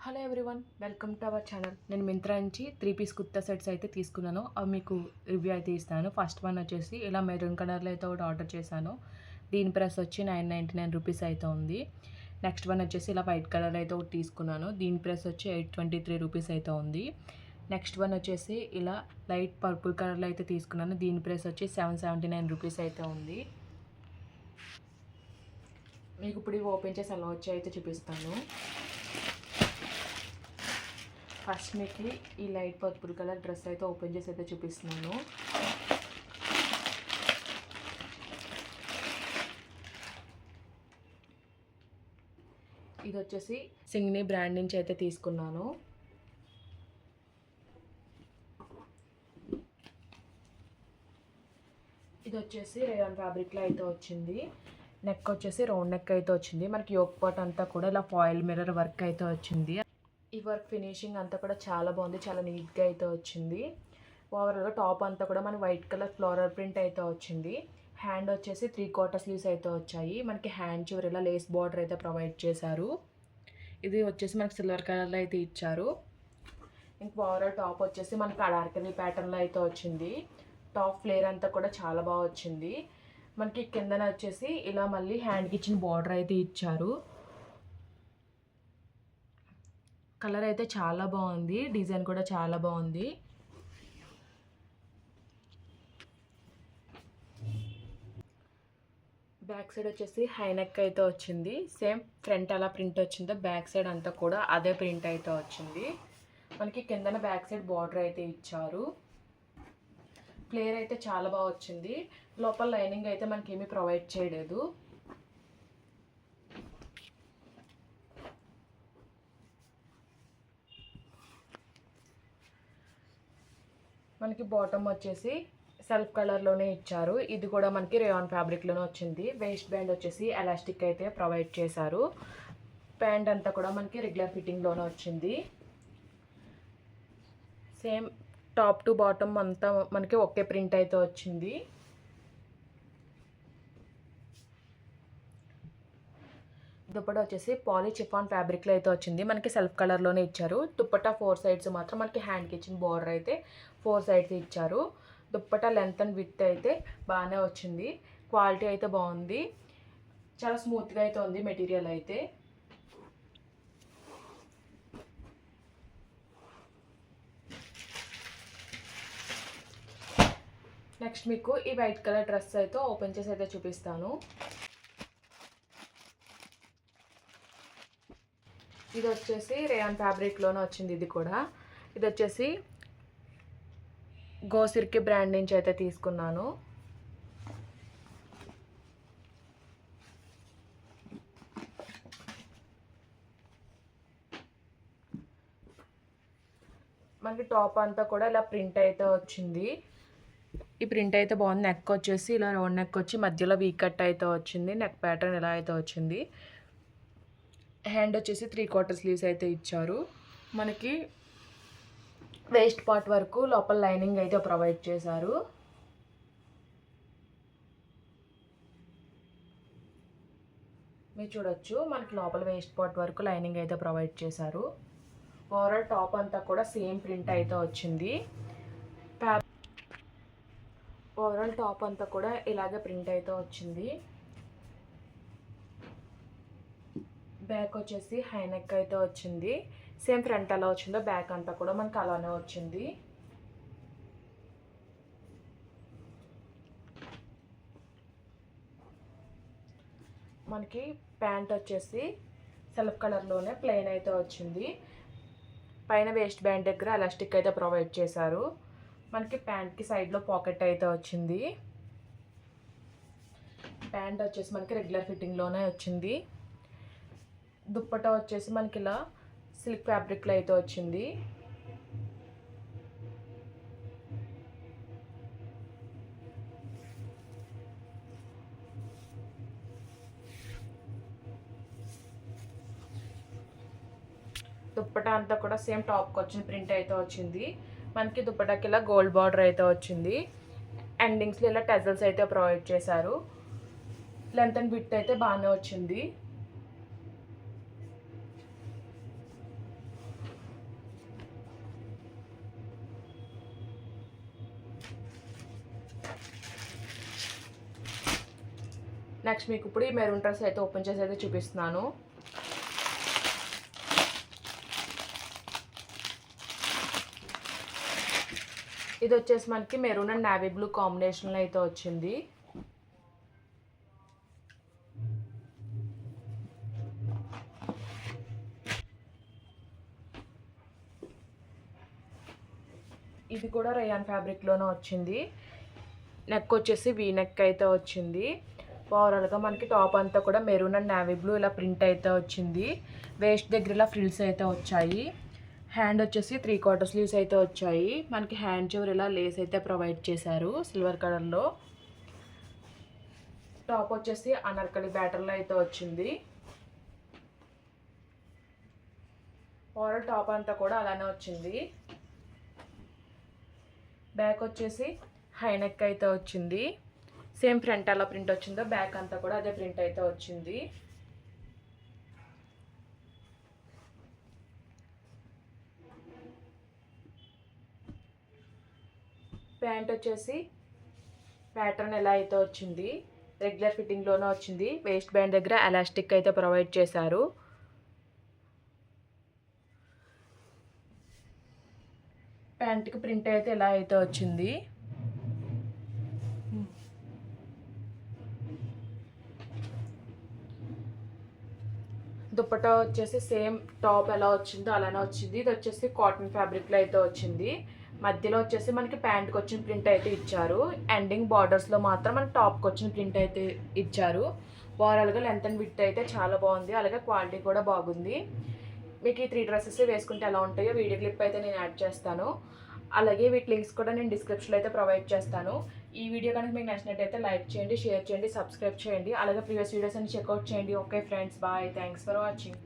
Hello everyone, welcome to our channel. నేను మింత్రా నుంచి 3 piece kurta sets అయితే తీసుకున్నాను. అవి మీకు రివ్యూ అయితే ఇస్తాను. ఫస్ట్ వన్ వచ్చేసి ఇలా మెరూన్ కలర్లో అయితే ఒకటి ఆర్డర్ చేశాను. దీని ప్రైస్ వచ్చి 999 రూపీస్ అయితే ఉంది. నెక్స్ట్ వన్ వచ్చేసి ఇలా వైట్ కలర్ అయితే ఒకటి తీసుకున్నాను. దీని ప్రైస్ వచ్చి 823 రూపీస్ అయితే ఉంది. నెక్స్ట్ వన్ వచ్చేసి ఇలా లైట్ పర్పుల్ కలర్లో అయితే తీసుకున్నాను. దీని ప్రైస్ వచ్చి 779 రూపీస్ అయితే ఉంది. మీకు ఇప్పుడు ఇవి ఓపెన్ చేసి అలా వచ్చి అయితే చూపిస్తాను. ఫస్ట్ మీకు ఈ లైట్ పర్పుల్ కలర్ డ్రెస్ అయితే ఓపెన్ చేసి అయితే చూపిస్తున్నాను. ఇది వచ్చేసి సింగ్ని బ్రాండ్ నుంచి అయితే తీసుకున్నాను. ఇది వచ్చేసి రేయాన్ ఫ్యాబ్రిక్లో అయితే వచ్చింది. నెక్ వచ్చేసి రౌండ్ నెక్ అయితే వచ్చింది. మనకి యోక్ పార్ట్ అంతా కూడా ఇలా ఫాయిల్ మిర్రర్ వర్క్ అయితే వచ్చింది. ఈ వర్క్ ఫినిషింగ్ అంతా కూడా చాలా బాగుంది, చాలా నీట్గా అయితే వచ్చింది. ఓవరాల్గా టాప్ అంతా కూడా మనకి వైట్ కలర్ ఫ్లోరల్ ప్రింట్ అయితే వచ్చింది. హ్యాండ్ వచ్చేసి 3/4 స్లీవ్స్ అయితే వచ్చాయి. మనకి హ్యాండ్ చివరి ఇలా లేస్ బార్డర్ అయితే ప్రొవైడ్ చేశారు. ఇది వచ్చేసి మనకి సిల్వర్ కలర్లో అయితే ఇచ్చారు. ఇంక ఓవరాల్ టాప్ వచ్చేసి మనకి అడార్కనీ ప్యాటర్న్లో అయితే వచ్చింది. టాప్ ఫ్లేర్ అంతా కూడా చాలా బాగా వచ్చింది. మనకి కిందన వచ్చేసి ఇలా మళ్ళీ హ్యాండ్కి ఇచ్చిన బార్డర్ అయితే ఇచ్చారు. కలర్ అయితే చాలా బాగుంది, డిజైన్ కూడా చాలా బాగుంది. బ్యాక్ సైడ్ వచ్చేసి హై నెక్ అయితే వచ్చింది. సేమ్ ఫ్రంట్ అలా ప్రింట్ వచ్చిందో బ్యాక్ సైడ్ అంతా కూడా అదే ప్రింట్ అయితే వచ్చింది. మనకి కిందన బ్యాక్ సైడ్ బార్డర్ అయితే ఇచ్చారు. ఫ్లేర్ అయితే చాలా బాగా వచ్చింది. లోపల లైనింగ్ అయితే మనకి ఏమీ ప్రొవైడ్ చేయలేదు. మనకి బాటమ్ వచ్చేసి సెల్ఫ్ కలర్లోనే ఇచ్చారు. ఇది కూడా మనకి రేయాన్ ఫ్యాబ్రిక్లోనే వచ్చింది. వేస్ట్ బ్యాండ్ వచ్చేసి ఎలాస్టిక్ అయితే ప్రొవైడ్ చేశారు. ప్యాంట్ అంతా కూడా మనకి రెగ్యులర్ ఫిట్టింగ్లోనే వచ్చింది. సేమ్ టాప్ టు బాటమ్ అంతా మనకి ఒకే ప్రింట్ అయితే వచ్చింది. దుప్పటా వచ్చేసి పాలీ చిఫాన్ ఫ్యాబ్రిక్లో అయితే వచ్చింది. మనకి సెల్ఫ్ కలర్లోనే ఇచ్చారు. దుప్పటా 4 సైడ్స్ మాత్రం మనకి హ్యాండ్కి ఇచ్చిన బార్డర్ అయితే 4 సైడ్స్ ఇచ్చారు. దుప్పటా లెంత్ అండ్ విడ్త్ అయితే బాగానే వచ్చింది. క్వాలిటీ అయితే బాగుంది, చాలా స్మూత్గా అయితే ఉంది మెటీరియల్ అయితే. నెక్స్ట్ మీకు ఈ వైట్ కలర్ డ్రెస్ అయితే ఓపెన్ చేసి అయితే చూపిస్తాను. ఇది వచ్చేసి రేయాన్ ఫ్యాబ్రిక్లోనే వచ్చింది. ఇది వచ్చేసి గోసిర్కి బ్రాండ్ నుంచి అయితే తీసుకున్నాను. మనకి టాప్ అంతా కూడా ఇలా ప్రింట్ అయితే వచ్చింది. ఈ ప్రింట్ అయితే బాగుంది. నెక్ వచ్చేసి ఇలా రౌండ్ నెక్ వచ్చి మధ్యలో వీ కట్ అయితే వచ్చింది. నెక్ ప్యాటర్న్ ఇలా అయితే వచ్చింది. హ్యాండ్ వచ్చేసి 3/4 స్లీవ్స్ అయితే ఇచ్చారు. మనకి వేస్ట్ పార్ట్ వరకు లోపల లైనింగ్ అయితే ప్రొవైడ్ చేశారు. మీరు చూడొచ్చు, మనకి లోపల వేస్ట్ పార్ట్ వరకు లైనింగ్ అయితే ప్రొవైడ్ చేశారు. ఓవరాల్ టాప్ అంతా కూడా సేమ్ ప్రింట్ అయితే వచ్చింది. ఓవరాల్ టాప్ అంతా కూడా ఇలాగే ప్రింట్ అయితే వచ్చింది. బ్యాక్ వచ్చేసి హై నెక్ అయితే వచ్చింది. సేమ్ ఫ్రంట్ ఎలా వచ్చిందో బ్యాక్ అంతా కూడా మనకి అలానే వచ్చింది. మనకి ప్యాంట్ వచ్చేసి సెల్ఫ్ కలర్లోనే ప్లెయిన్ అయితే వచ్చింది. పైన వేస్ట్ బ్యాండ్ దగ్గర ఎలాస్టిక్ అయితే ప్రొవైడ్ చేశారు. మనకి ప్యాంట్కి సైడ్లో పాకెట్ అయితే వచ్చింది. ప్యాంట్ వచ్చేసి మనకి రెగ్యులర్ ఫిట్టింగ్లోనే వచ్చింది. దుప్పటా వచ్చేసి మనకి ఇలా సిల్క్ ఫ్యాబ్రిక్లో అయితే వచ్చింది. దుప్పటా అంతా కూడా సేమ్ టాప్కి వచ్చిన ప్రింట్ అయితే వచ్చింది. మనకి దుప్పటాకి ఇలా గోల్డ్ బార్డర్ అయితే వచ్చింది. ఎండింగ్స్లో ఇలా టెజల్స్ అయితే ప్రొవైడ్ చేశారు. లెంత్ అండ్ విడ్త్ అయితే బాగానే వచ్చింది. నెక్స్ట్ మీకు ఇప్పుడు ఈ మెరూన్ డ్రెస్ అయితే ఓపెన్ చేసి అయితే చూపిస్తున్నాను. ఇది వచ్చేసి మనకి మెరూన్ అండ్ నావీ బ్లూ కాంబినేషన్లో అయితే వచ్చింది. ఇది కూడా రేయాన్ ఫ్యాబ్రిక్లోనే వచ్చింది. నెక్ వచ్చేసి వీ నెక్ అయితే వచ్చింది. ఓవరాల్గా మనకి టాప్ అంతా కూడా మెరూన్ అండ్ నావీ బ్లూ ఇలా ప్రింట్ అయితే వచ్చింది. వేస్ట్ దగ్గర ఇలా ఫ్రిల్స్ అయితే వచ్చాయి. హ్యాండ్ వచ్చేసి 3/4 స్లీవ్స్ అయితే వచ్చాయి. మనకి హ్యాండ్ చివరి ఇలా లేస్ అయితే ప్రొవైడ్ చేశారు సిల్వర్ కలర్లో. టాప్ వచ్చేసి అనార్కలి బ్యాటర్లో అయితే వచ్చింది. ఓవరాల్ టాప్ అంతా కూడా అలానే వచ్చింది. బ్యాక్ వచ్చేసి హై నెక్ అయితే వచ్చింది. సేమ్ ఫ్రంట్ అలా ప్రింట్ వచ్చిందో బ్యాక్ అంతా కూడా అదే ప్రింట్ అయితే వచ్చింది. ప్యాంట్ వచ్చేసి ప్యాటర్న్ ఎలా అయితే వచ్చింది, రెగ్యులర్ ఫిట్టింగ్లోనే వచ్చింది. వేస్ట్ బ్యాండ్ దగ్గర ఎలాస్టిక్ అయితే ప్రొవైడ్ చేశారు. ప్యాంట్కి ప్రింట్ అయితే ఎలా అయితే వచ్చింది. దుపట్టా వచ్చేసి సేమ్ టాప్ ఎలా వచ్చిందో అలానే వచ్చింది. ఇది వచ్చేసి కాటన్ ఫ్యాబ్రిక్లో అయితే వచ్చింది. మధ్యలో వచ్చేసి మనకి ప్యాంట్కి వచ్చిన ప్రింట్ అయితే ఇచ్చారు. ఎండింగ్ బార్డర్స్లో మాత్రం మనకి టాప్కి వచ్చిన ప్రింట్ అయితే ఇచ్చారు. ఓవరాల్గా లెంత్ అండ్ విడ్త్ అయితే చాలా బాగుంది. అలాగే క్వాలిటీ కూడా బాగుంది. మీకు ఈ 3 డ్రెస్సెస్ వేసుకుంటే ఎలా ఉంటాయో వీడియో క్లిప్ అయితే నేను యాడ్ చేస్తాను. అలాగే వీటి లింక్స్ కూడా నేను డిస్క్రిప్షన్లో అయితే ప్రొవైడ్ చేస్తాను. ఈ వీడియో కనుక మీకు నచ్చినట్టయితే లైక్ చేయండి, షేర్ చేయండి, సబ్స్క్రైబ్ చేయండి. అలాగే ప్రీవియస్ వీడియోస్ అన్ని చెక్అవుట్ చేయండి. Okay friends, bye, thanks for watching.